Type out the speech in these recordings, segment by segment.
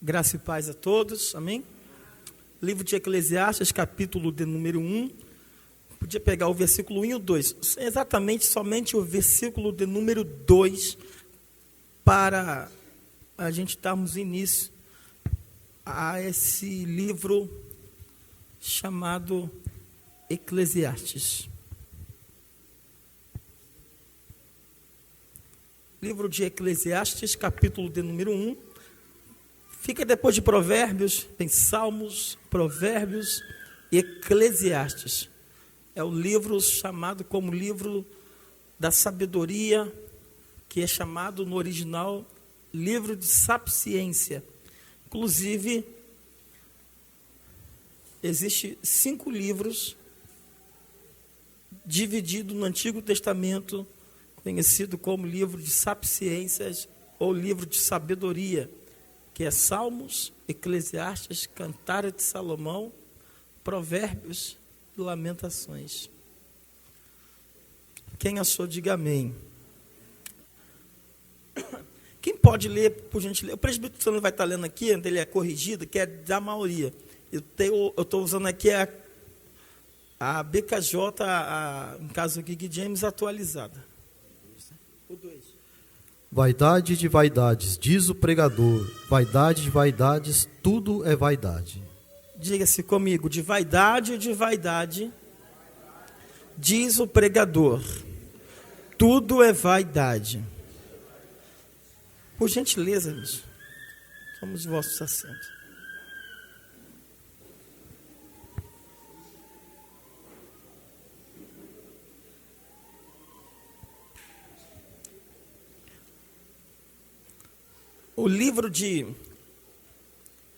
Graça e paz a todos, amém? Livro de Eclesiastes, capítulo de número 1. Podia pegar o versículo 1 e o 2. Exatamente, somente o versículo de número 2, para a gente darmos início a esse livro chamado Eclesiastes. Livro de Eclesiastes, capítulo de número 1. Fica depois de Provérbios, tem Salmos, Provérbios e Eclesiastes. É o livro chamado como livro da sabedoria, que é chamado no original livro de sapiência. Inclusive, existem 5 livros divididos no Antigo Testamento, conhecido como livro de sapiências ou livro de sabedoria, que é Salmos, Eclesiastes, Cantares de Salomão, Provérbios e Lamentações. Quem achou, diga amém. Quem pode ler, por gentileza? O presbiteriano vai estar lendo aqui, ele é corrigido, que é da maioria. Eu estou usando aqui a BKJ, no caso aqui, King James, atualizada. O 2. Vaidade de vaidades, diz o pregador, vaidade de vaidades, tudo é vaidade. Diga-se comigo, de vaidade, diz o pregador, tudo é vaidade. Por gentileza, irmãos, tomamos vossos assentos. O livro de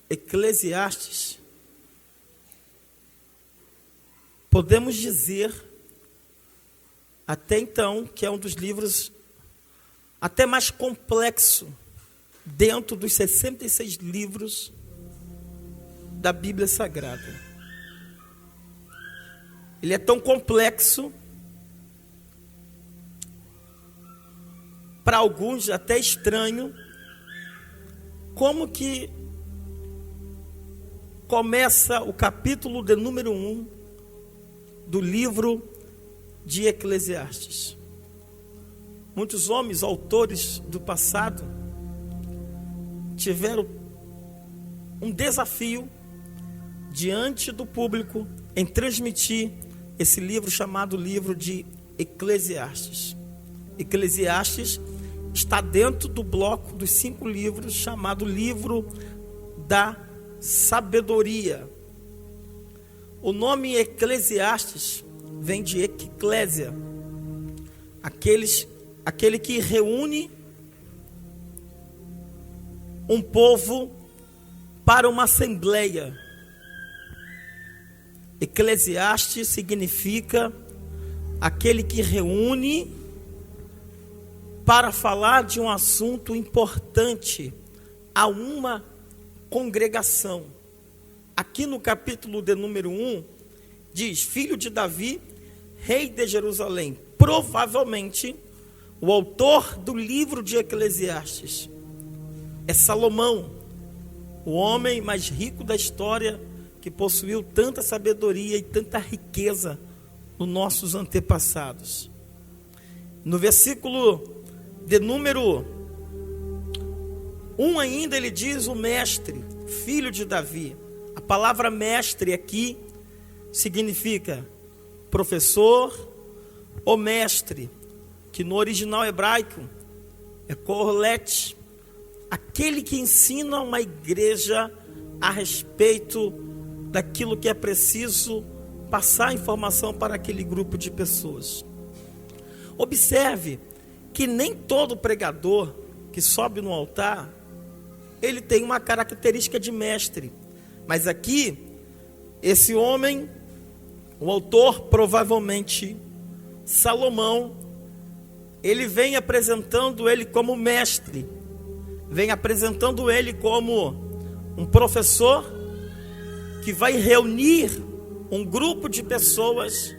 Eclesiastes, podemos dizer, até então, que é um dos livros até mais complexo dentro dos 66 livros da Bíblia Sagrada. Ele é tão complexo, para alguns até estranho, como que começa o capítulo de número 1 do livro de Eclesiastes. Muitos homens, autores do passado, tiveram um desafio diante do público em transmitir esse livro chamado livro de Eclesiastes. Eclesiastes está dentro do bloco dos 5 livros chamado livro da sabedoria. O nome Eclesiastes vem de eclésia, aquele que reúne um povo para uma assembleia. Eclesiastes significa aquele que reúne para falar de um assunto importante a uma congregação. Aqui no capítulo de número 1, diz, filho de Davi, rei de Jerusalém. Provavelmente, o autor do livro de Eclesiastes é Salomão, o homem mais rico da história, que possuiu tanta sabedoria e tanta riqueza nos nossos antepassados. No versículo de número 1 ainda, ele diz o mestre, filho de Davi. A palavra mestre aqui significa professor ou mestre, que no original hebraico é corlete, aquele que ensina uma igreja a respeito daquilo que é preciso passar informação para aquele grupo de pessoas. Observe que nem todo pregador que sobe no altar, ele tem uma característica de mestre. Mas aqui, esse homem, o autor, provavelmente Salomão, ele vem apresentando ele como mestre, vem apresentando ele como um professor que vai reunir um grupo de pessoas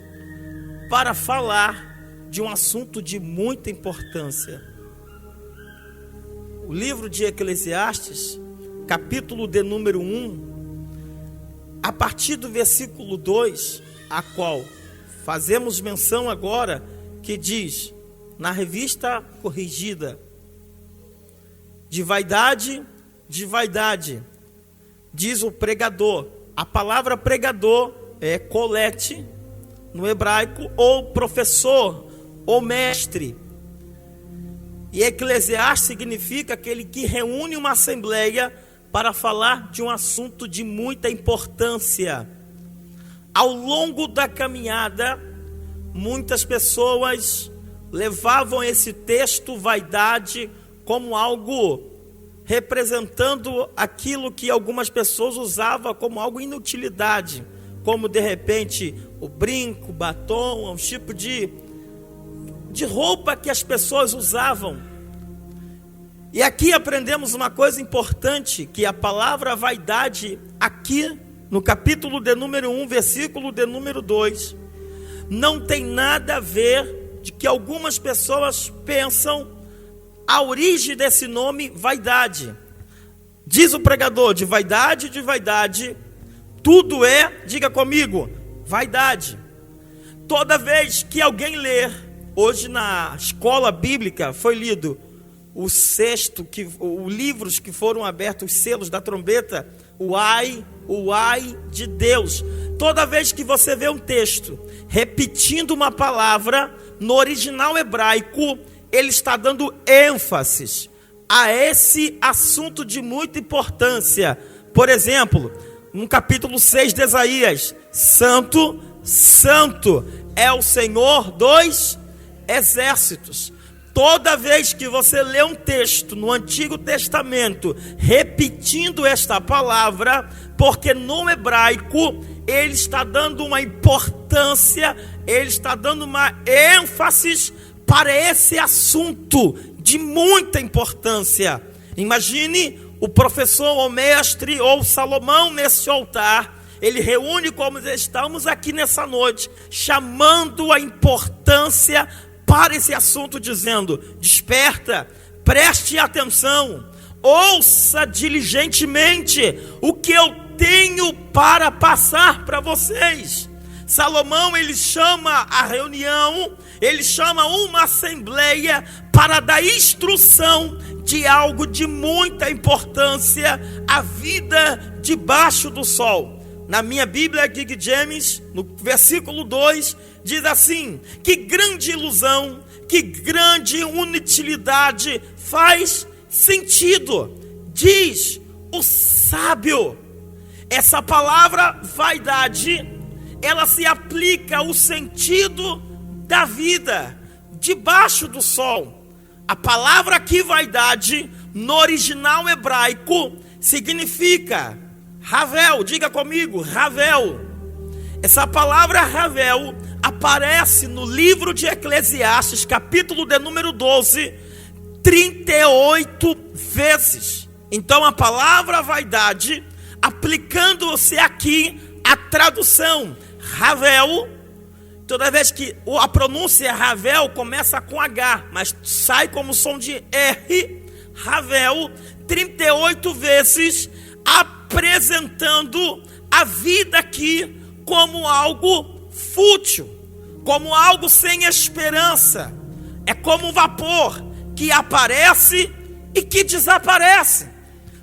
para falar de um assunto de muita importância. O livro de Eclesiastes capítulo de número 1, a partir do versículo 2, a qual fazemos menção agora, que diz, na revista corrigida, de vaidade, diz o pregador. A palavra pregador é colete no hebraico, ou professor, ou mestre. E Eclesiastes significa aquele que reúne uma assembleia para falar de um assunto de muita importância. Ao longo da caminhada, muitas pessoas levavam esse texto vaidade como algo representando aquilo que algumas pessoas usavam como algo inutilidade, como de repente o brinco, o batom, um tipo de roupa que as pessoas usavam. E aqui aprendemos uma coisa importante, que a palavra vaidade aqui no capítulo de número 1, versículo de número 2, não tem nada a ver de que algumas pessoas pensam a origem desse nome vaidade. Diz o pregador, de vaidade, tudo é, diga comigo, vaidade. Toda vez que alguém ler, hoje na escola bíblica foi lido os livros que foram abertos, os selos da trombeta, o ai de Deus. Toda vez que você vê um texto repetindo uma palavra, no original hebraico, ele está dando ênfase a esse assunto de muita importância. Por exemplo, no capítulo 6 de Isaías, santo, santo é o Senhor dos exércitos. Toda vez que você lê um texto no Antigo Testamento repetindo esta palavra, porque no hebraico ele está dando uma importância, ele está dando uma ênfase para esse assunto de muita importância. Imagine o professor ou mestre ou Salomão nesse altar. Ele reúne como estamos aqui nessa noite, chamando a importância para esse assunto, dizendo: desperta, preste atenção, ouça diligentemente o que eu tenho para passar para vocês. Salomão, ele chama a reunião, ele chama uma assembleia para dar instrução de algo de muita importância, a vida debaixo do sol. Na minha Bíblia, King James, no versículo 2, diz assim: que grande ilusão, que grande inutilidade faz sentido, diz o sábio. Essa palavra vaidade, ela se aplica ao sentido da vida, debaixo do sol. A palavra aqui, vaidade, no original hebraico, significa Ravel. Diga comigo, Ravel. Essa palavra Ravel aparece no livro de Eclesiastes, capítulo de número 12, 38 vezes. Então a palavra vaidade, aplicando-se aqui a tradução Ravel, toda vez que a pronúncia Ravel começa com H, mas sai como som de R, Ravel, 38 vezes, apresentando a vida aqui como algo fútil, como algo sem esperança. É como um vapor que aparece e que desaparece.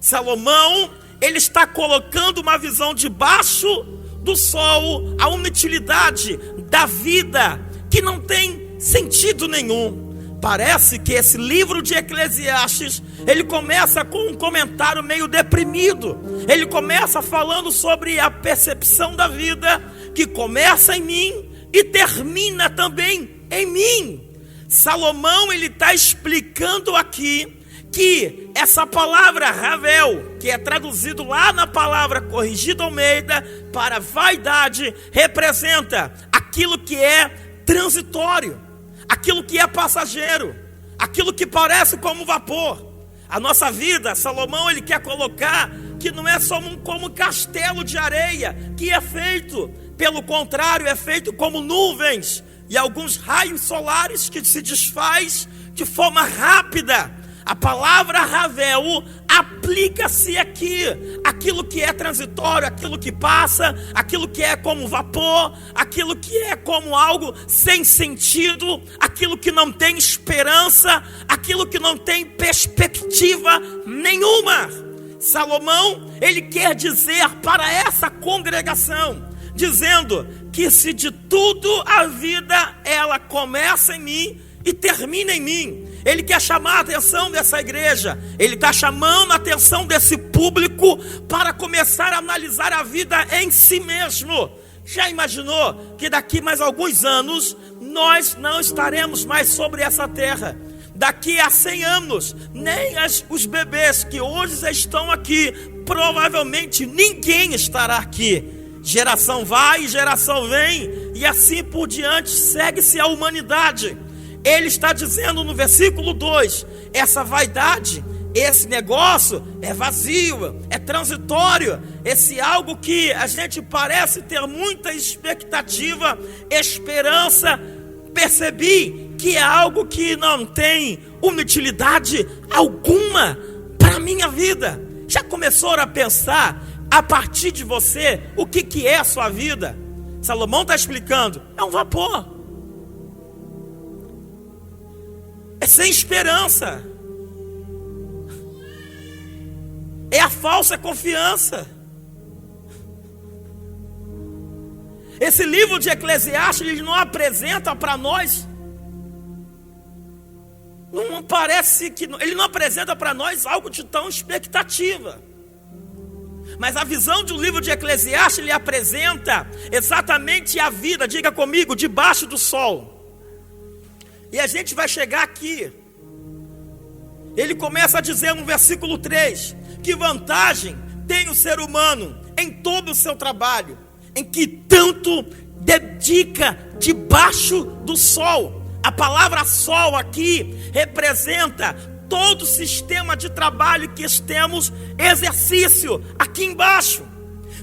Salomão, ele está colocando uma visão debaixo do sol, a inutilidade da vida, que não tem sentido nenhum. Parece que esse livro de Eclesiastes, ele começa com um comentário meio deprimido. Ele começa falando sobre a percepção da vida, que começa em mim e termina também em mim. Salomão, ele está explicando aqui que essa palavra Ravel, que é traduzido lá na palavra corrigida Almeida para vaidade, representa aquilo que é transitório, aquilo que é passageiro, aquilo que parece como vapor. A nossa vida, Salomão, ele quer colocar que não é só como um castelo de areia, que é feito, pelo contrário, é feito como nuvens e alguns raios solares que se desfaz de forma rápida. A palavra Ravel aplica-se aqui. Aquilo que é transitório, aquilo que passa, aquilo que é como vapor, aquilo que é como algo sem sentido, aquilo que não tem esperança, aquilo que não tem perspectiva nenhuma. Salomão, ele quer dizer para essa congregação, dizendo que se de tudo a vida ela começa em mim e termina em mim. Ele quer chamar a atenção dessa igreja, ele está chamando a atenção desse público para começar a analisar a vida em si mesmo. Já imaginou que daqui mais alguns anos nós não estaremos mais sobre essa terra? Daqui a 100 anos, nem os bebês que hoje estão aqui, provavelmente ninguém estará aqui. Geração vai, geração vem, e assim por diante segue-se a humanidade. Ele está dizendo no versículo 2, essa vaidade, esse negócio é vazio, é transitório, esse algo que a gente parece ter muita expectativa, esperança, percebi que é algo que não tem utilidade alguma para a minha vida. Já começaram a pensar a partir de você o que é a sua vida? Salomão está explicando, é um vapor. É sem esperança. É a falsa confiança. Esse livro de Eclesiastes, ele não apresenta para nós, não parece que ele não apresenta para nós algo de tão expectativa. Mas a visão do livro de Eclesiastes, ele apresenta exatamente a vida, diga comigo, debaixo do sol. E a gente vai chegar aqui. Ele começa a dizer no versículo 3, que vantagem tem o ser humano em todo o seu trabalho, em que tanto dedica debaixo do sol. A palavra sol aqui representa todo o sistema de trabalho que temos exercício aqui embaixo.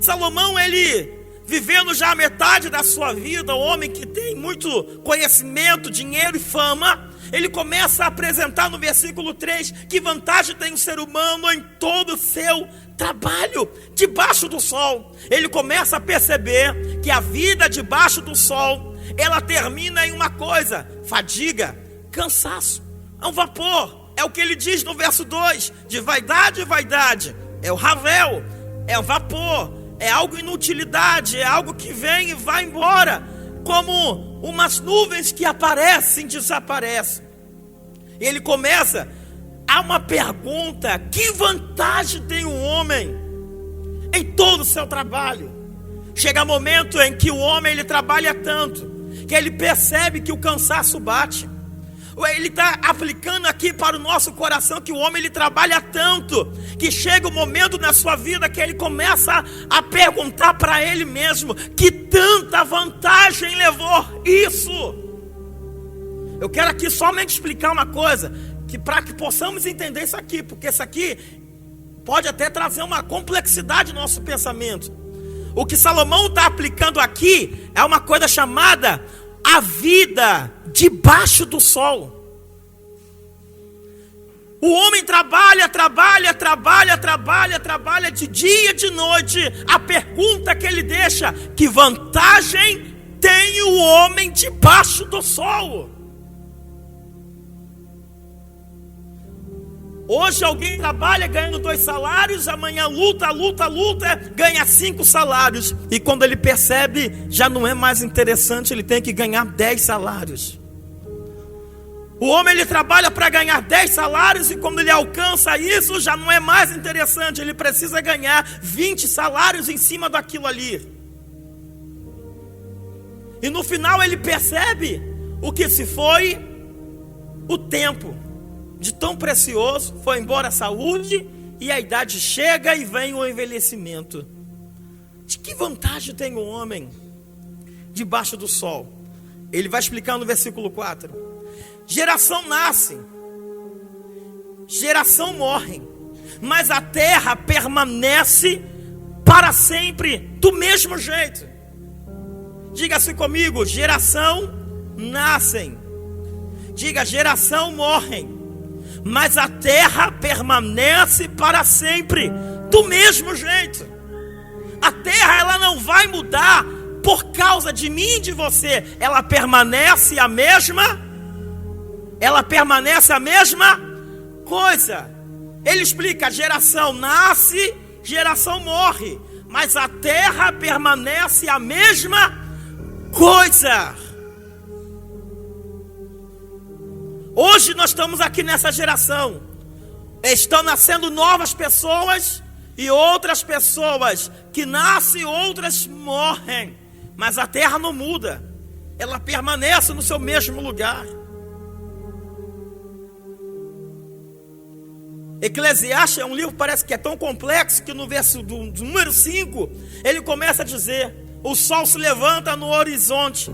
Salomão, ele vivendo já a metade da sua vida, o homem que tem muito conhecimento, dinheiro e fama, ele começa a apresentar no versículo 3 que vantagem tem o ser humano em todo o seu trabalho debaixo do sol. Ele começa a perceber que a vida debaixo do sol, ela termina em uma coisa: fadiga, cansaço, é um vapor. É o que ele diz no verso 2, de vaidade, vaidade, é o Ravel, é o vapor, é algo inutilidade, é algo que vem e vai embora, como umas nuvens que aparecem e desaparecem. E ele começa, há uma pergunta: que vantagem tem o homem em todo o seu trabalho? Chega momento em que o homem, ele trabalha tanto, que ele percebe que o cansaço bate. Ele está aplicando aqui para o nosso coração que o homem, ele trabalha tanto, que chega um momento na sua vida que ele começa a perguntar para ele mesmo: que tanta vantagem levou isso? Eu quero aqui somente explicar uma coisa, que para que possamos entender isso aqui, porque isso aqui pode até trazer uma complexidade no nosso pensamento. O que Salomão está aplicando aqui é uma coisa chamada a vida debaixo do sol. O homem trabalha de dia e de noite. A pergunta que ele deixa: que vantagem tem o homem debaixo do sol? Hoje alguém trabalha ganhando 2 salários, amanhã luta, ganha 5 salários. E quando ele percebe, já não é mais interessante, ele tem que ganhar 10 salários. O homem, ele trabalha para ganhar 10 salários, e quando ele alcança isso, já não é mais interessante, ele precisa ganhar 20 salários em cima daquilo ali. E no final ele percebe o que se foi: o tempo de tão precioso, foi embora a saúde, e a idade chega e vem o envelhecimento. De que vantagem tem o homem debaixo do sol? Ele vai explicar no versículo 4. Geração nasce, geração morre, mas a terra permanece para sempre do mesmo jeito. Diga-se comigo: geração nascem. Diga: geração morrem, mas a terra permanece para sempre, do mesmo jeito. A terra, ela não vai mudar por causa de mim e de você. Ela permanece a mesma coisa. Ele explica: a geração nasce, geração morre, mas a terra permanece a mesma coisa. Hoje nós estamos aqui nessa geração, estão nascendo novas pessoas e outras pessoas que nascem, outras morrem, mas a terra não muda, ela permanece no seu mesmo lugar. Eclesiastes é um livro, parece que é tão complexo, que no verso do número 5, ele começa a dizer: o sol se levanta no horizonte,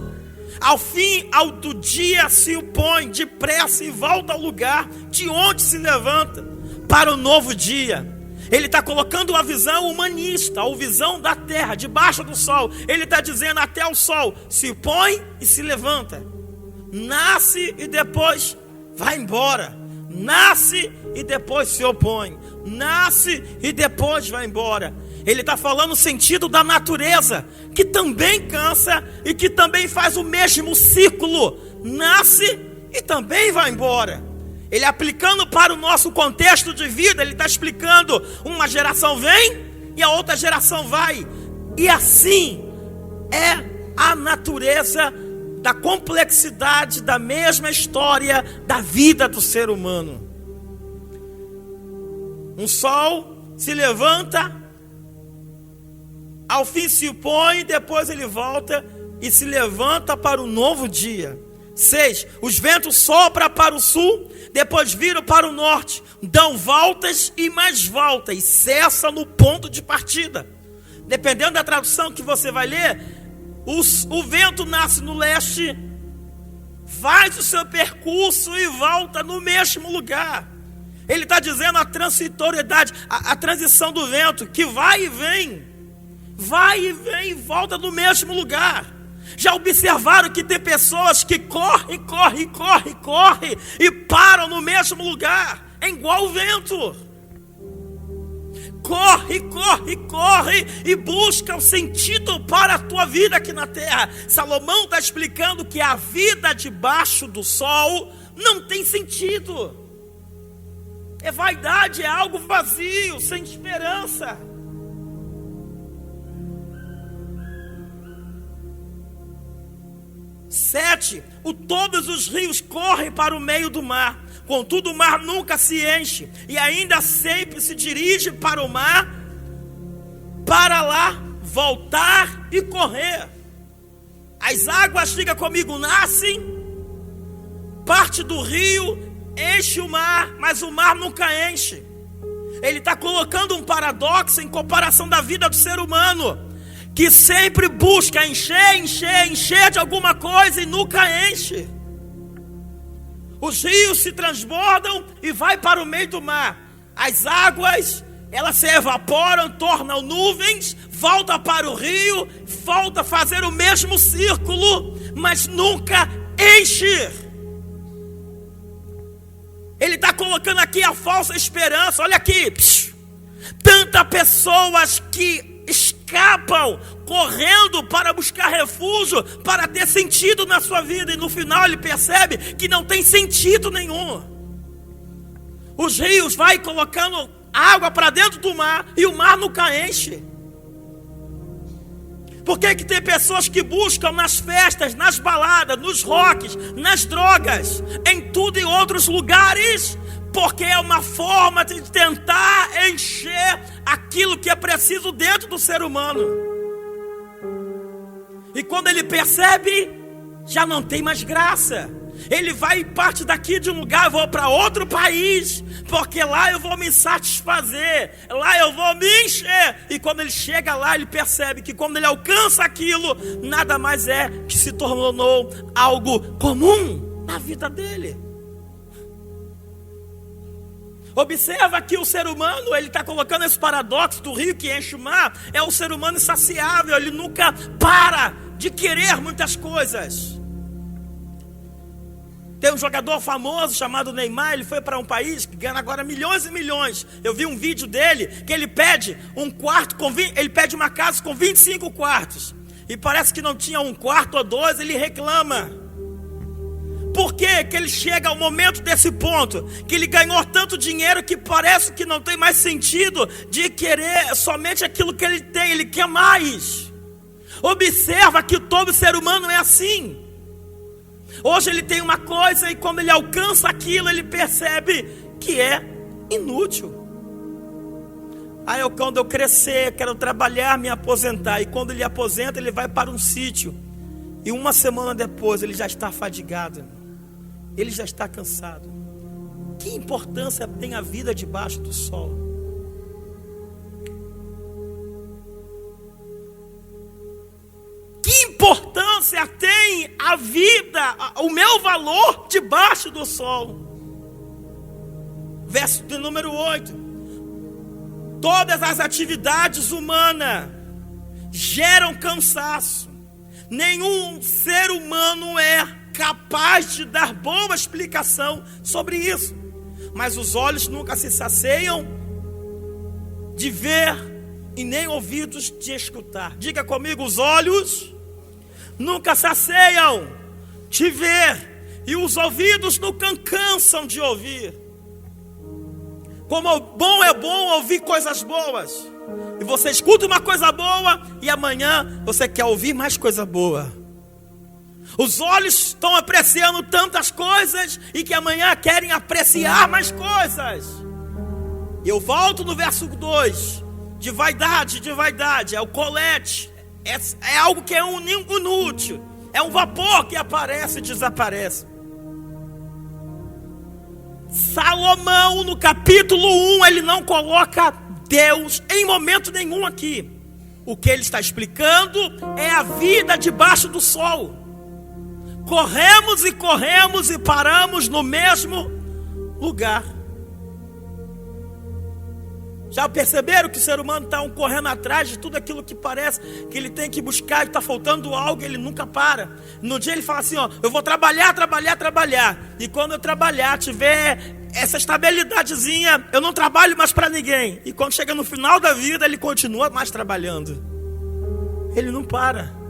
ao fim do dia se opõe depressa e volta ao lugar de onde se levanta para o novo dia. Ele está colocando uma visão humanista, a visão da terra, debaixo do sol. Ele está dizendo: até o sol se põe e se levanta, nasce e depois vai embora, nasce e depois se opõe, nasce e depois vai embora. Ele está falando o sentido da natureza, que também cansa e que também faz o mesmo ciclo, nasce e também vai embora. Ele aplicando para o nosso contexto de vida, ele está explicando: uma geração vem e a outra geração vai, e assim é a natureza da complexidade da mesma história da vida do ser humano. Um sol se levanta, ao fim se põe, depois ele volta e se levanta para o novo dia. 6. Os ventos sopram para o sul, depois viram para o norte, dão voltas e mais voltas, e cessa no ponto de partida. Dependendo da tradução que você vai ler, o vento nasce no leste, faz o seu percurso e volta no mesmo lugar. Ele está dizendo a transitoriedade, a transição do vento, que vai e vem e volta no mesmo lugar. Já observaram que tem pessoas que correm e param no mesmo lugar? É igual o vento. Corre e busca o sentido para a tua vida aqui na terra. Salomão está explicando que a vida debaixo do sol não tem sentido. É vaidade, é algo vazio, sem esperança. Sete, todos os rios correm para o meio do mar, contudo o mar nunca se enche, e ainda sempre se dirige para o mar, para lá voltar e correr. As águas, diga comigo, nascem, parte do rio, enche o mar, mas o mar nunca enche. Ele está colocando um paradoxo em comparação da vida do ser humano, que sempre busca encher de alguma coisa e nunca enche. Os rios se transbordam e vai para o meio do mar. As águas, elas se evaporam, tornam nuvens, volta para o rio, volta a fazer o mesmo círculo, mas nunca enche. Ele está colocando aqui a falsa esperança. Olha aqui, tantas pessoas que escapam correndo para buscar refúgio, para ter sentido na sua vida, e no final ele percebe que não tem sentido nenhum. Os rios vai colocando água para dentro do mar e o mar nunca enche. Por que tem pessoas que buscam nas festas, nas baladas, nos rocks, nas drogas, em tudo e outros lugares? Porque é uma forma de tentar encher aquilo que é preciso dentro do ser humano. E quando ele percebe, já não tem mais graça. Ele vai e parte daqui de um lugar, vou para outro país, porque lá eu vou me satisfazer, lá eu vou me encher. E quando ele chega lá, ele percebe que quando ele alcança aquilo, nada mais é que se tornou algo comum na vida dele. Observa que o ser humano, ele está colocando esse paradoxo do rio que enche o mar. É o ser humano insaciável, ele nunca para de querer muitas coisas. Tem um jogador famoso chamado Neymar, ele foi para um país que ganha agora milhões e milhões. Eu vi um vídeo dele que ele pede ele pede uma casa com 25 quartos. E parece que não tinha um quarto ou dois, ele reclama. Por quê? Que ele chega ao momento desse ponto, que ele ganhou tanto dinheiro que parece que não tem mais sentido de querer somente aquilo que ele tem, ele quer mais. Observa que todo ser humano é assim. Hoje ele tem uma coisa e quando ele alcança aquilo, ele percebe que é inútil. Quando eu crescer, quero trabalhar, me aposentar. E quando ele aposenta, ele vai para um sítio. E uma semana depois, ele já está fadigado. Ele já está cansado. Que importância tem a vida debaixo do sol? Que importância tem a vida, o meu valor debaixo do sol? Verso de número 8. Todas as atividades humanas geram cansaço. Nenhum ser humano é capaz de dar boa explicação sobre isso. Mas os olhos nunca se saciam de ver e nem ouvidos de escutar. Diga comigo, os olhos nunca saciam de ver e os ouvidos nunca cansam de ouvir. Como é bom ouvir coisas boas. E você escuta uma coisa boa e amanhã você quer ouvir mais coisa boa. Os olhos estão apreciando tantas coisas e que amanhã querem apreciar mais coisas. Eu volto no verso 2. De vaidade, é o colete. É algo que é inútil. É um vapor que aparece e desaparece. Salomão, no capítulo 1, ele não coloca Deus em momento nenhum aqui. O que ele está explicando é a vida debaixo do sol. Corremos e paramos no mesmo lugar. Já perceberam que o ser humano está correndo atrás de tudo aquilo que parece que ele tem que buscar, e está faltando algo, ele nunca para. No dia ele fala assim, eu vou trabalhar. E quando eu trabalhar, tiver essa estabilidadezinha, eu não trabalho mais para ninguém. E quando chega no final da vida, ele continua mais trabalhando. Ele não para.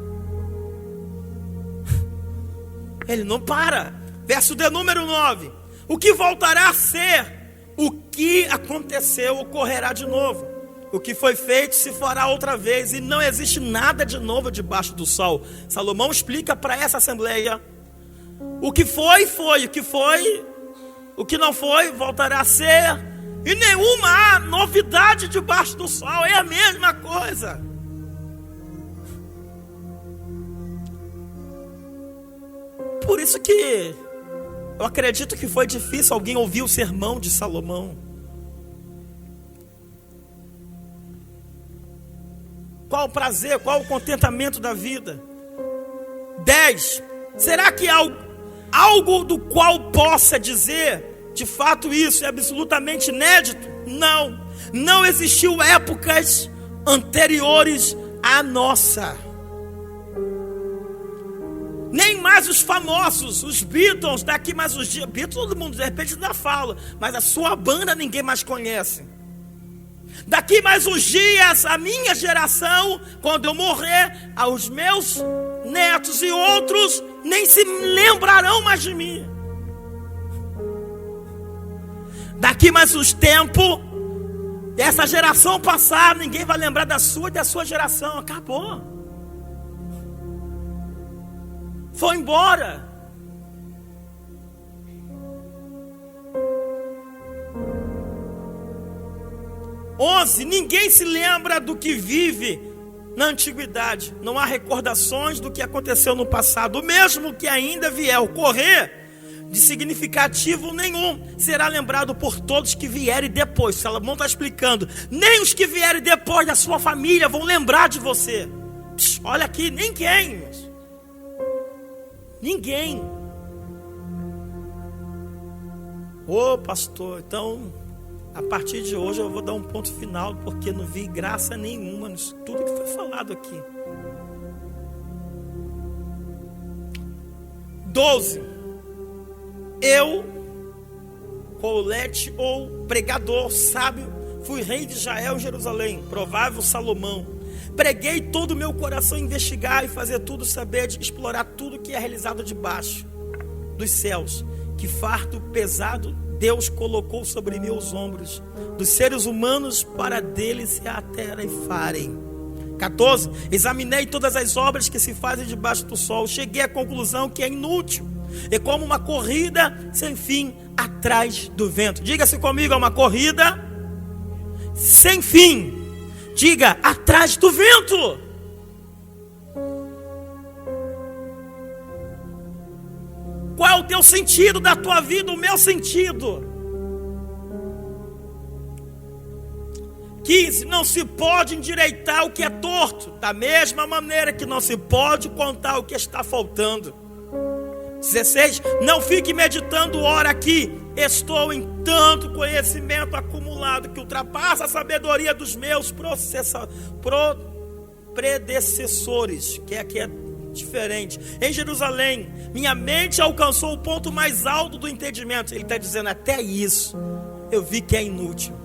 Ele não para. Verso de número 9. O que voltará a ser, o que aconteceu, ocorrerá de novo. O que foi feito se fará outra vez. E não existe nada de novo debaixo do sol. Salomão explica para essa assembleia. O que foi, foi. O que não foi, voltará a ser. E nenhuma novidade debaixo do sol. É a mesma coisa. Por isso que eu acredito que foi difícil alguém ouvir o sermão de Salomão. Qual o prazer, qual o contentamento da vida? 10. Será que algo do qual possa dizer, de fato isso é absolutamente inédito? Não. Não existiu épocas anteriores à nossa. Nem mais os famosos, os Beatles, daqui mais uns dias. Beatles todo mundo de repente ainda fala, mas a sua banda ninguém mais conhece. Daqui mais uns dias, a minha geração, quando eu morrer, os meus netos e outros nem se lembrarão mais de mim. Daqui mais uns tempos, essa geração passar, ninguém vai lembrar da sua e da sua geração. Acabou. Foi embora. Ninguém se lembra do que vive na antiguidade. Não há recordações do que aconteceu no passado. O mesmo que ainda vier ocorrer, de significativo nenhum, será lembrado por todos que vierem depois. Salomão está explicando. Nem os que vierem depois da sua família vão lembrar de você. Olha aqui, ninguém. Ninguém. Pastor, então a partir de hoje eu vou dar um ponto final, porque não vi graça nenhuma nisso tudo que foi falado aqui. 12. Eu, Colete ou pregador sábio, fui rei de Israel e Jerusalém, provável Salomão. Preguei todo o meu coração em investigar e fazer tudo saber, de explorar tudo que é realizado debaixo dos céus. Que fardo pesado Deus colocou sobre meus ombros, dos seres humanos para deles se atarefarem. 14. Examinei todas as obras que se fazem debaixo do sol. Cheguei à conclusão que é inútil. É como uma corrida sem fim atrás do vento. Diga-se comigo, é uma corrida sem fim. Diga, atrás do vento. Qual é o teu sentido da tua vida? O meu sentido. 15. Não se pode endireitar o que é torto, da mesma maneira que não se pode contar o que está faltando. 16. Não fique meditando, ora aqui estou em tanto conhecimento acumulado que ultrapassa a sabedoria dos meus predecessores, que aqui é diferente. Em Jerusalém, minha mente alcançou o ponto mais alto do entendimento. Ele está dizendo, até isso eu vi que é inútil.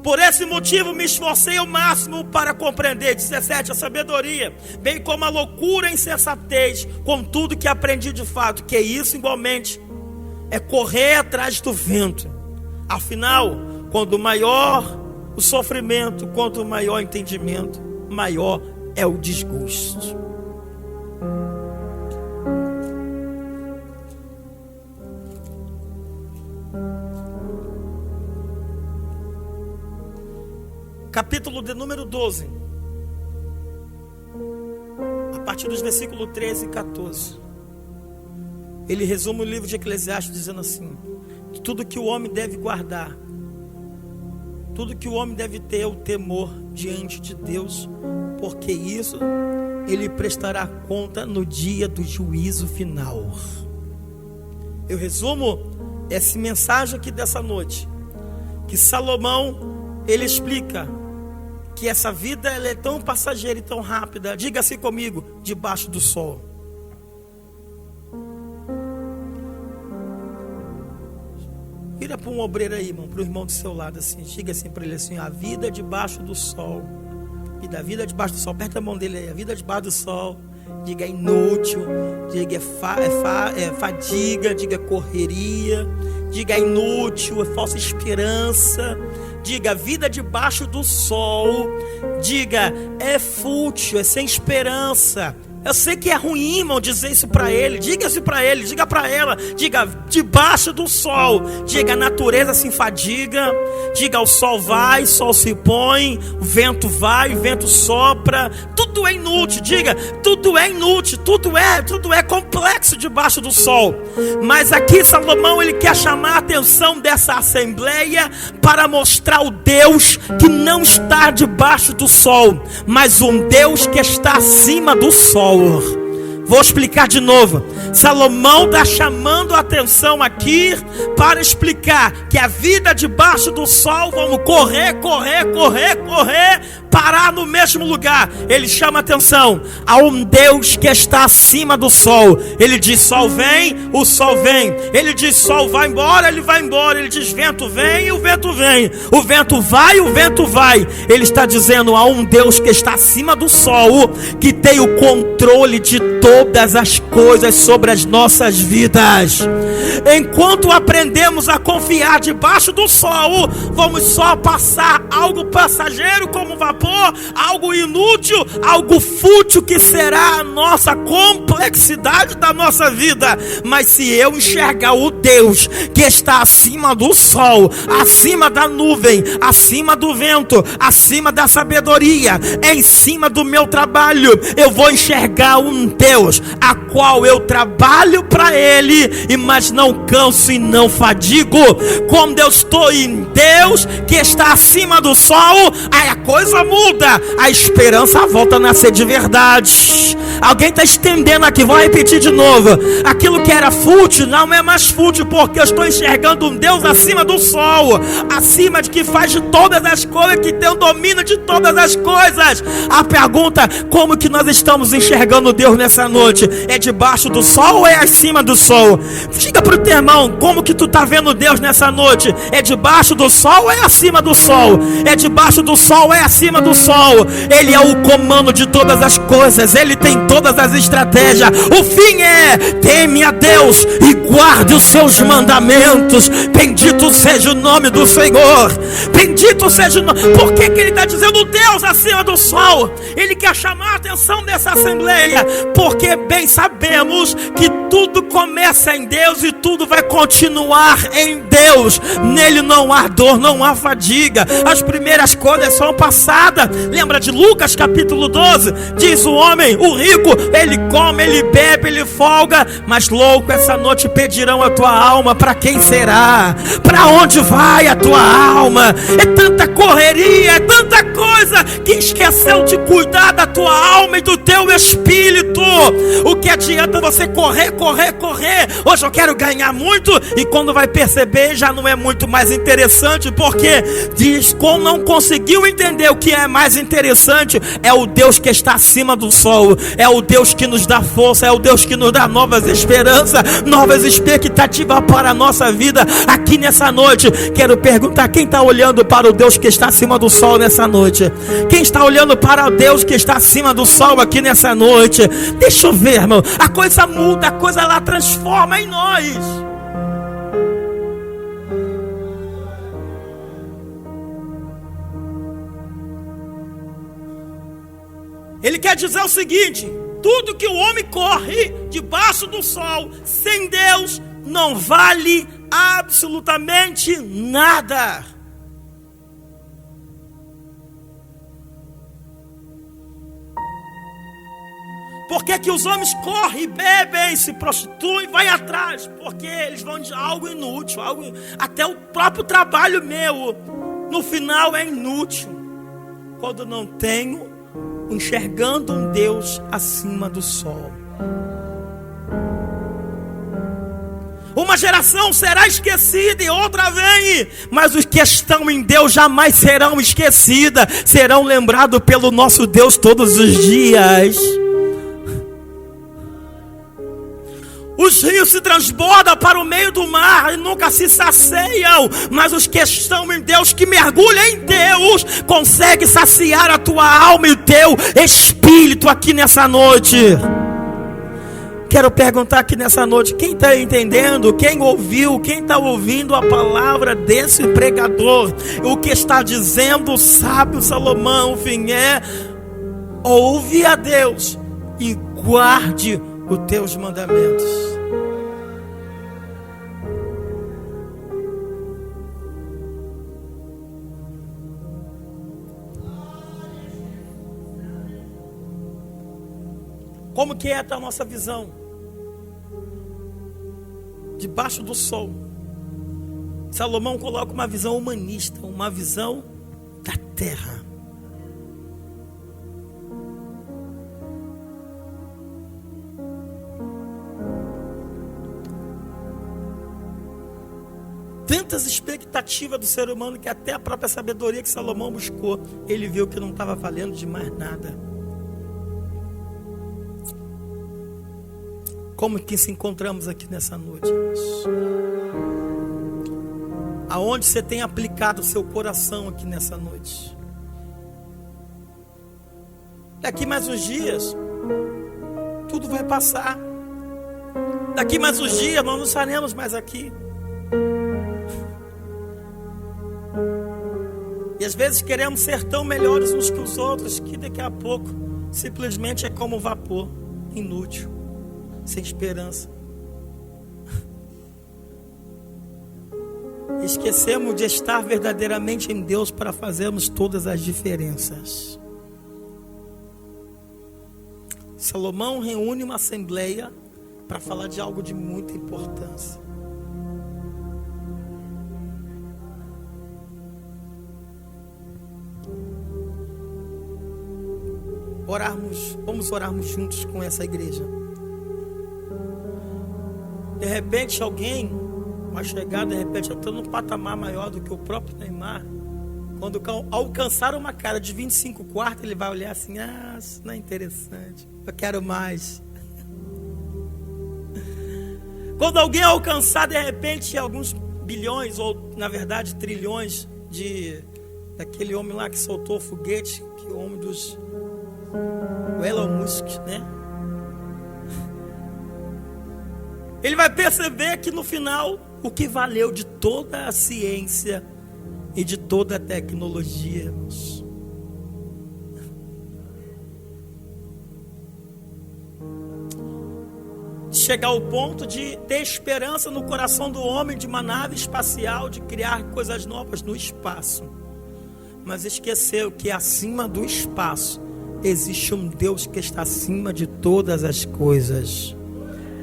Por esse motivo me esforcei ao máximo para compreender. 17. A sabedoria, bem como a loucura e insensatez, com tudo que aprendi de fato, que isso igualmente é correr atrás do vento. Afinal, quanto maior o sofrimento, quanto maior o entendimento, maior é o desgosto. Capítulo de número 12, a partir dos versículos 13 e 14. Ele resume o livro de Eclesiastes dizendo assim: tudo que o homem deve guardar, tudo que o homem deve ter é o temor diante de Deus, porque isso ele prestará conta no dia do juízo final. Eu resumo essa mensagem aqui dessa noite, que Salomão, ele explica que essa vida ela é tão passageira e tão rápida. Diga-se comigo, debaixo do sol. Vira para um obreiro aí, irmão, para o irmão do seu lado assim. Diga assim para ele assim: a vida debaixo do sol. A vida debaixo do sol. Aperta a mão dele aí. A vida debaixo do sol. Diga é inútil. Diga é fadiga. Diga é correria. Diga é inútil, é falsa esperança. Diga vida debaixo do sol. Diga é fútil, é sem esperança. Eu sei que é ruim, irmão, dizer isso para ele. Diga isso para ele, diga para ela. Diga debaixo do sol. Diga a natureza se enfadiga. Diga o sol vai, o sol se põe, o vento vai, o vento sopra. Tudo é inútil. Diga, tudo é inútil. Tudo é complexo debaixo do sol. Mas aqui Salomão, ele quer chamar a atenção dessa assembleia para mostrar o Deus que não está debaixo do sol, mas um Deus que está acima do sol. Vou explicar de novo. Salomão está chamando a atenção aqui para explicar que a vida debaixo do sol, vamos correr, parar no mesmo lugar. Ele chama a atenção a um Deus que está acima do sol. Ele diz sol vem, o sol vem. Ele diz sol vai embora, ele vai embora. Ele diz vento vem, o vento vem. O vento vai, o vento vai. Ele está dizendo a um Deus que está acima do sol, que tem o controle de todas as coisas sobre as nossas vidas. Enquanto aprendemos a confiar debaixo do sol, vamos só passar algo passageiro como vapor, algo inútil, algo fútil que será a nossa complexidade da nossa vida. Mas se eu enxergar o Deus que está acima do sol, acima da nuvem, acima do vento, acima da sabedoria, em cima do meu trabalho, eu vou enxergar um Deus a qual eu trabalho para Ele, mas não canso e não fadigo. Quando eu estou em Deus que está acima do sol, aí a coisa muda, a esperança volta a nascer de verdade. Alguém está estendendo aqui, vou repetir de novo. Aquilo que era fútil não é mais fútil, porque eu estou enxergando um Deus acima do sol, acima de que faz de todas as coisas, que tem o domínio de todas as coisas. A pergunta, como que nós estamos enxergando Deus nessa noite? É debaixo do sol ou é acima do sol? Diga pro teu irmão, como que tu tá vendo Deus nessa noite? É debaixo do sol ou é acima do sol? É debaixo do sol ou é acima do sol? Ele é o comando de todas as coisas, Ele tem todas as estratégias. O fim é: teme a Deus e guarde os seus mandamentos. Bendito seja o nome do Senhor. Bendito seja o nome. Por que Ele está dizendo Deus acima do sol? Ele quer chamar a atenção dessa assembleia, porque bem sabemos que tudo começa em Deus e tudo vai continuar em Deus. Nele não há dor, não há fadiga. As primeiras coisas são passadas. Lembra de Lucas capítulo 12? Diz o homem, o rico, ele come, ele bebe, ele folga, mas louco, essa noite pedirão a tua alma. Para quem será? Para onde vai a tua alma? É tanta correria, é tanta coisa que esqueceu de cuidar da tua alma e do teu espírito. O que adianta você correr? Hoje eu quero ganhar muito, e quando vai perceber já não é muito mais interessante, porque diz, como não conseguiu entender o que é mais interessante, é o Deus que está acima do sol, é o Deus que nos dá força, é o Deus que nos dá novas esperanças, novas expectativas para a nossa vida. Aqui nessa noite, quero perguntar, quem está olhando para o Deus que está acima do sol nessa noite? Quem está olhando para o Deus que está acima do sol aqui nessa noite? Deixa eu ver, irmão, a coisa muda, a coisa lá transforma em nós. Ele quer dizer o seguinte: tudo que o homem corre debaixo do sol, sem Deus, não vale absolutamente nada. Por que os homens correm, bebem, se prostituem, vai atrás? Porque eles vão de algo inútil, até o próprio trabalho meu, no final é inútil, quando não tenho enxergando um Deus acima do sol. Uma geração será esquecida e outra vem, mas os que estão em Deus jamais serão esquecidas, serão lembrados pelo nosso Deus todos os dias. Os rios se transbordam para o meio do mar e nunca se saciam, mas os que estão em Deus, que mergulham em Deus, conseguem saciar a tua alma e o teu espírito aqui nessa noite. Quero perguntar aqui nessa noite, quem está entendendo, quem ouviu, quem está ouvindo a palavra desse pregador? O que está dizendo o sábio Salomão, o fim é: ouve a Deus e guarde os teus mandamentos. Como que é a nossa visão? Debaixo do sol. Salomão coloca uma visão humanista, uma visão da terra. Tantas expectativas do ser humano que até a própria sabedoria que Salomão buscou, ele viu que não estava valendo de mais nada. Como que se encontramos aqui nessa noite? Aonde você tem aplicado o seu coração aqui nessa noite? Daqui mais uns dias, tudo vai passar. Daqui mais uns dias, nós não estaremos mais aqui. E às vezes queremos ser tão melhores uns que os outros, que daqui a pouco simplesmente é como vapor, inútil, sem esperança. Esquecemos de estar verdadeiramente em Deus para fazermos todas as diferenças. Salomão reúne uma assembleia para falar de algo de muita importância. Vamos orarmos juntos com essa igreja. De repente alguém vai chegar, de repente até num patamar maior do que o próprio Neymar. Quando alcançar uma casa de 25 quartos, ele vai olhar assim: ah, isso não é interessante, eu quero mais. Quando alguém alcançar de repente alguns bilhões, ou na verdade trilhões daquele homem lá que soltou o foguete, que o homem o Elon Musk, né? Ele vai perceber que no final o que valeu de toda a ciência e de toda a tecnologia, irmãos, chegar ao ponto de ter esperança no coração do homem de uma nave espacial, de criar coisas novas no espaço, mas esqueceu que acima do espaço existe um Deus que está acima de todas as coisas,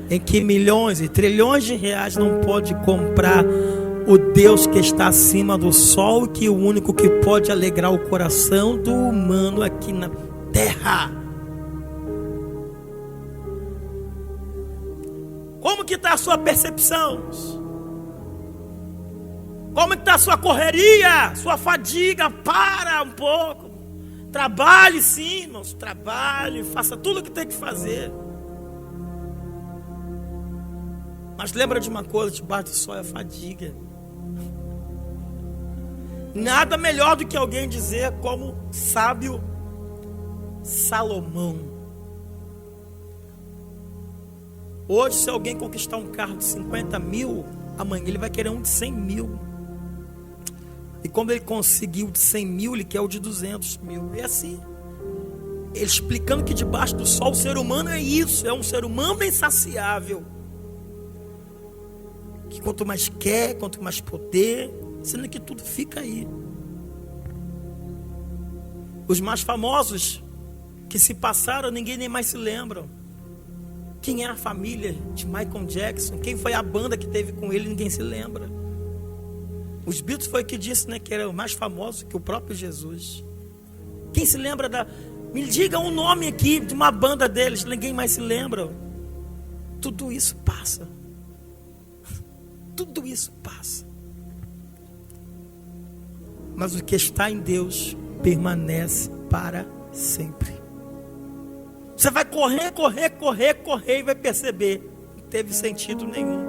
em que milhões e trilhões de reais não pode comprar o Deus que está acima do sol, e que é o único que pode alegrar o coração do humano aqui na terra. Como que está a sua percepção? Como que está a sua correria, sua fadiga? Para um pouco. Trabalhe sim, irmãos, trabalhe, faça tudo o que tem que fazer. Mas lembra de uma coisa, debaixo do sol é fadiga. Nada melhor do que alguém dizer como sábio Salomão. Hoje, se alguém conquistar um carro de 50 mil, amanhã ele vai querer um de 100 mil. E quando ele conseguiu o de 100 mil, ele quer o de 200 mil. É assim. Ele explicando que debaixo do sol o ser humano é isso, é um ser humano insaciável. Que quanto mais quer, quanto mais poder, sendo que tudo fica aí. Os mais famosos que se passaram, ninguém nem mais se lembra. Quem é a família de Michael Jackson? Quem foi a banda que teve com ele? Ninguém se lembra. Os Beatles foi que disse, né, que era o mais famoso que o próprio Jesus. Quem se lembra me diga um nome aqui de uma banda deles. Ninguém mais se lembra. Tudo isso passa. Tudo isso passa. Mas o que está em Deus permanece para sempre. Você vai correr e vai perceber, não teve sentido nenhum.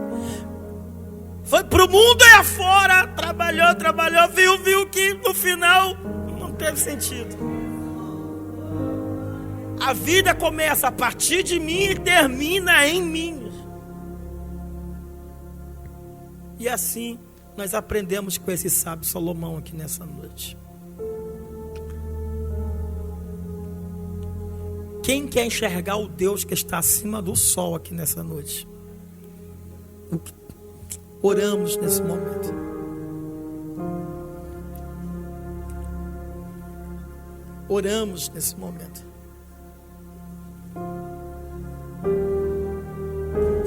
Foi para o mundo aí afora, trabalhou, viu que no final não teve sentido. A vida começa a partir de mim e termina em mim. E assim nós aprendemos com esse sábio Salomão aqui nessa noite. Quem quer enxergar o Deus que está acima do sol aqui nessa noite? Oramos nesse momento. Oramos nesse momento.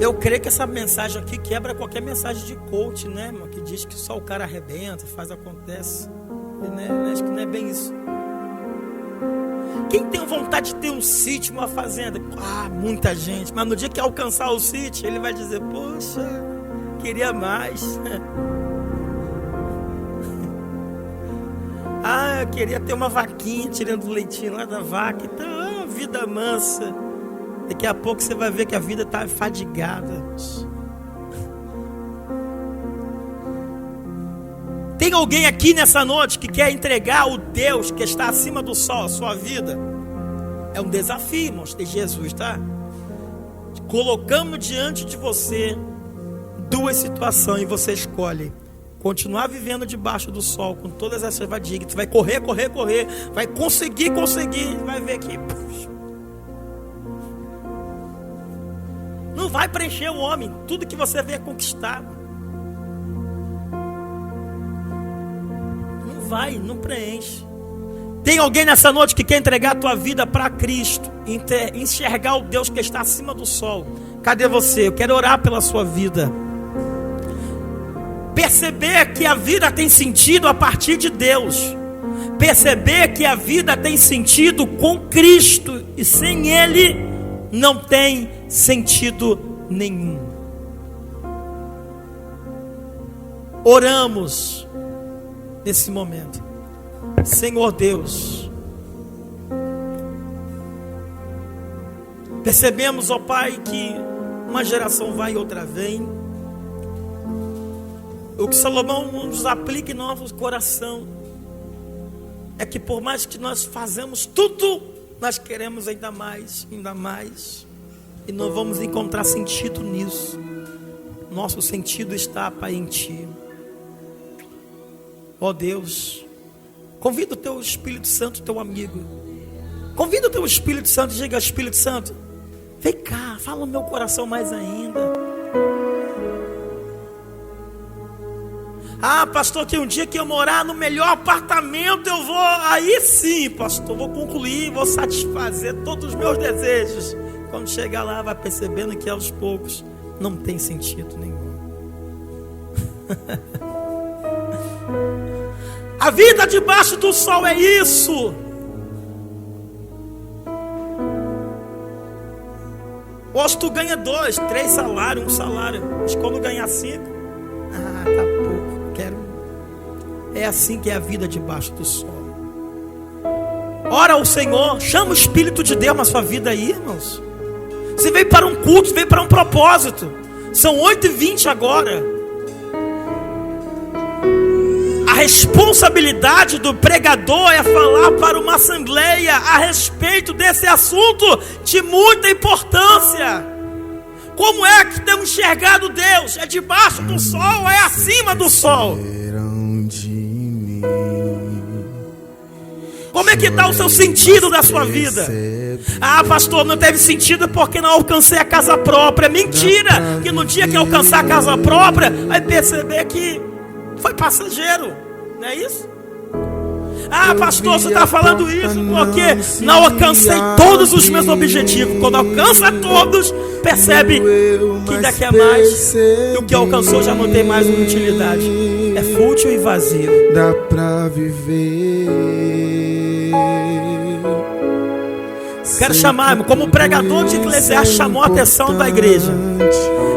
Eu creio que essa mensagem aqui quebra qualquer mensagem de coach, né, irmão? Que diz que só o cara arrebenta, acontece. Acho que não é bem isso. Quem tem vontade de ter um sítio, uma fazenda? Muita gente. Mas no dia que alcançar o sítio, ele vai dizer, poxa, queria mais. Eu queria ter uma vaquinha tirando o leitinho lá da vaca. Então, vida mansa. Daqui a pouco você vai ver que a vida está fadigada. Tem alguém aqui nessa noite que quer entregar o Deus que está acima do sol a sua vida? É um desafio, irmãos, de Jesus, tá? Colocamos diante de você duas situações e você escolhe continuar vivendo debaixo do sol com todas essas fadigas. Você vai correr, vai conseguir, vai ver que não vai preencher o homem. Tudo que você vê é conquistado. Não preenche. Tem alguém nessa noite que quer entregar a tua vida para Cristo, enxergar o Deus que está acima do sol? Cadê você? Eu quero orar pela sua vida. Perceber que a vida tem sentido a partir de Deus. Perceber que a vida tem sentido com Cristo, e sem Ele não tem sentido nenhum. Oramos nesse momento. Senhor Deus, percebemos, ó Pai, que Uma geração vai e outra vem. O que Salomão nos aplica em nosso coração é que por mais que nós fazemos tudo, nós queremos ainda mais, e não vamos encontrar sentido nisso. Nosso sentido está, Pai, em Ti. Ó Deus, convida o Teu Espírito Santo, Teu amigo. Convida o Teu Espírito Santo e diga: Espírito Santo, vem cá, fala no meu coração mais ainda. Ah, pastor, que um dia que eu morar no melhor apartamento, eu vou, aí sim, pastor, vou concluir, vou satisfazer todos os meus desejos. Quando chegar lá, vai percebendo que aos poucos não tem sentido nenhum. A vida debaixo do sol é isso. Hoje tu ganha 2, 3 salários, 1 salário. Mas quando ganhar 5, tá pouco. É assim que é a vida debaixo do sol. Ora ao Senhor, chama o Espírito de Deus na sua vida aí, irmãos. Você veio para um culto, veio para um propósito. São 8h20 agora. A responsabilidade do pregador é falar para uma assembleia a respeito desse assunto de muita importância. Como é que temos enxergado Deus? É debaixo do sol ou é acima do sol? Como é que está o seu sentido da sua vida? Ah, pastor, não teve sentido porque não alcancei a casa própria. Mentira! Que no dia que alcançar a casa própria, vai perceber que foi passageiro. Não é isso? Ah, pastor, você está falando isso porque não alcancei todos os meus objetivos. Quando alcança todos, percebe que daqui a mais, e o que alcançou já não tem mais uma utilidade. É fútil e vazio. Dá pra viver. Quero chamar, como o pregador de Eclesiastes chamou a atenção da igreja.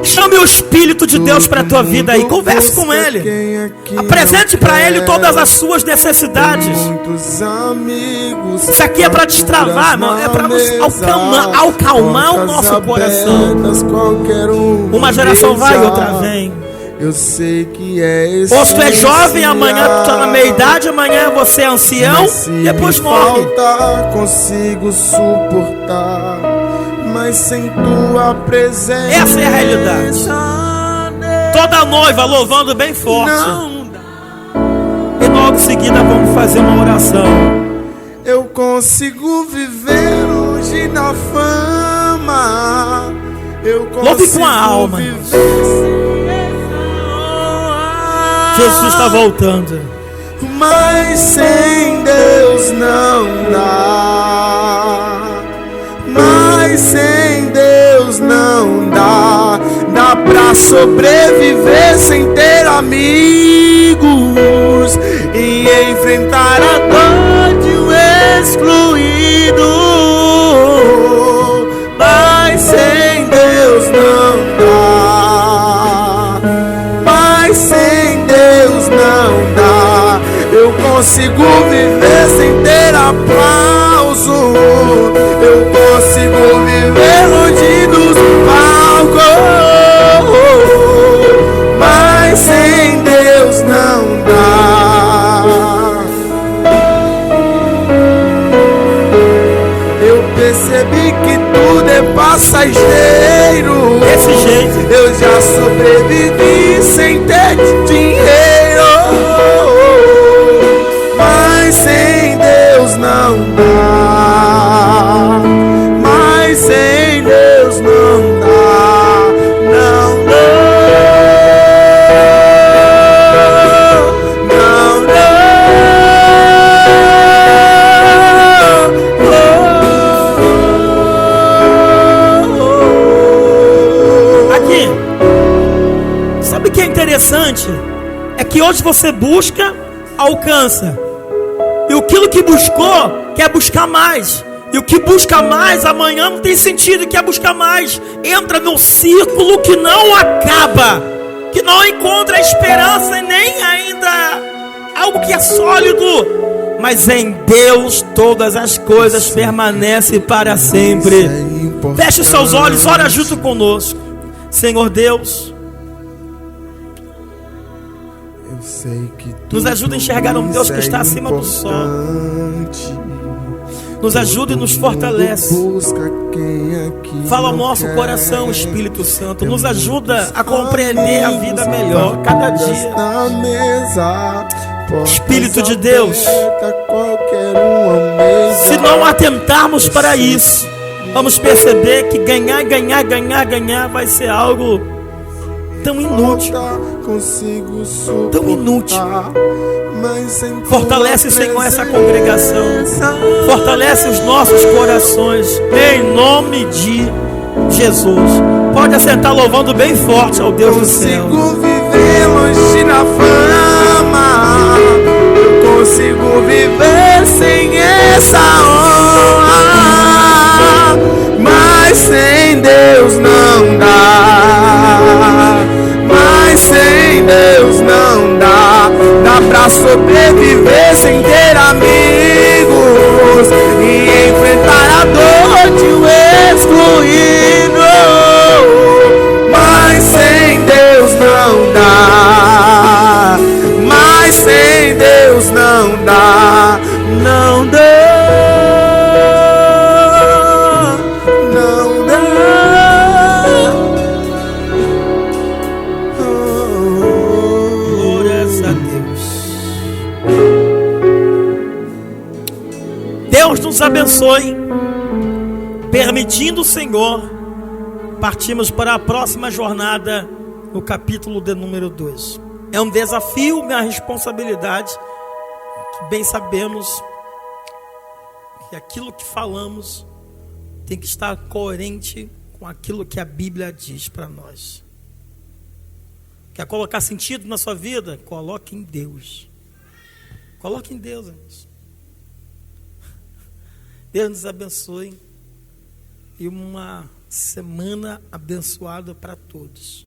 Chame o Espírito de Deus para a tua vida aí. Converse com Ele. Apresente para Ele todas as suas necessidades. Isso aqui é para destravar, irmão. É para nos acalmar o nosso coração. Uma geração vai e outra vem. Eu sei que é esse. Hoje tu é jovem, amanhã tu está na meia idade, amanhã você é ancião, depois morre. Consigo suportar, mas sem tua presença. Essa é a realidade. Toda noiva louvando bem forte. E logo em seguida vamos fazer uma oração. Eu consigo viver longe da fama. Louve com a alma. Jesus está voltando. Mas sem Deus não dá. Mas sem Deus não dá. Dá pra sobreviver sem ter amigos e enfrentar a dor de um excluído. Mas sem Deus não dá. Mas sem Deus não dá. Eu consigo viver sem ter aplauso. Eu consigo viver longe dos palcos. Mas sem Deus não dá. Eu percebi que tudo é passageiro. Desse jeito. Eu já sobrevivi sem ter dinheiro. Mas sem Deus não dá. Mas sem Deus não dá. Não dá. Não dá. Aqui. Sabe o que é interessante? É que hoje você busca, alcança. E aquilo que buscou, quer buscar mais. E o que busca mais, amanhã não tem sentido, quer buscar mais. Entra num círculo que não acaba, que não encontra esperança e nem ainda algo que é sólido. Mas em Deus todas as coisas permanecem para sempre. Feche os seus olhos, ora junto conosco. Senhor Deus, eu sei que nos ajuda a enxergar um Deus que está acima do sol. Nos ajuda e nos fortalece. Fala ao nosso coração, Espírito Santo. Nos ajuda a compreender a vida melhor cada dia. Espírito de Deus, se não atentarmos para isso, vamos perceber que ganhar vai ser algo tão inútil. Tão inútil. Fortalece, Senhor, essa congregação. Fortalece os nossos corações. Em nome de Jesus. Pode assentar louvando bem forte ao Deus do céu. Consigo viver longe da fama. Eu consigo viver sem essa honra. Mas sem Deus não dá. Mas sem Deus não dá. Dá pra sobreviver sem ter amigos e enfrentar a dor de um excluído. Mas sem Deus não dá. Mas sem Deus não dá. Não dá. Não dá. Glórias a Deus. Deus nos abençoe. Permitindo o Senhor, partimos para a próxima jornada no capítulo de número 2. É um desafio, uma responsabilidade, que bem sabemos que aquilo que falamos tem que estar coerente com aquilo que a Bíblia diz para nós. Quer colocar sentido na sua vida? Coloque em Deus. Coloque em Deus, amigos. Deus nos abençoe e uma semana abençoada para todos.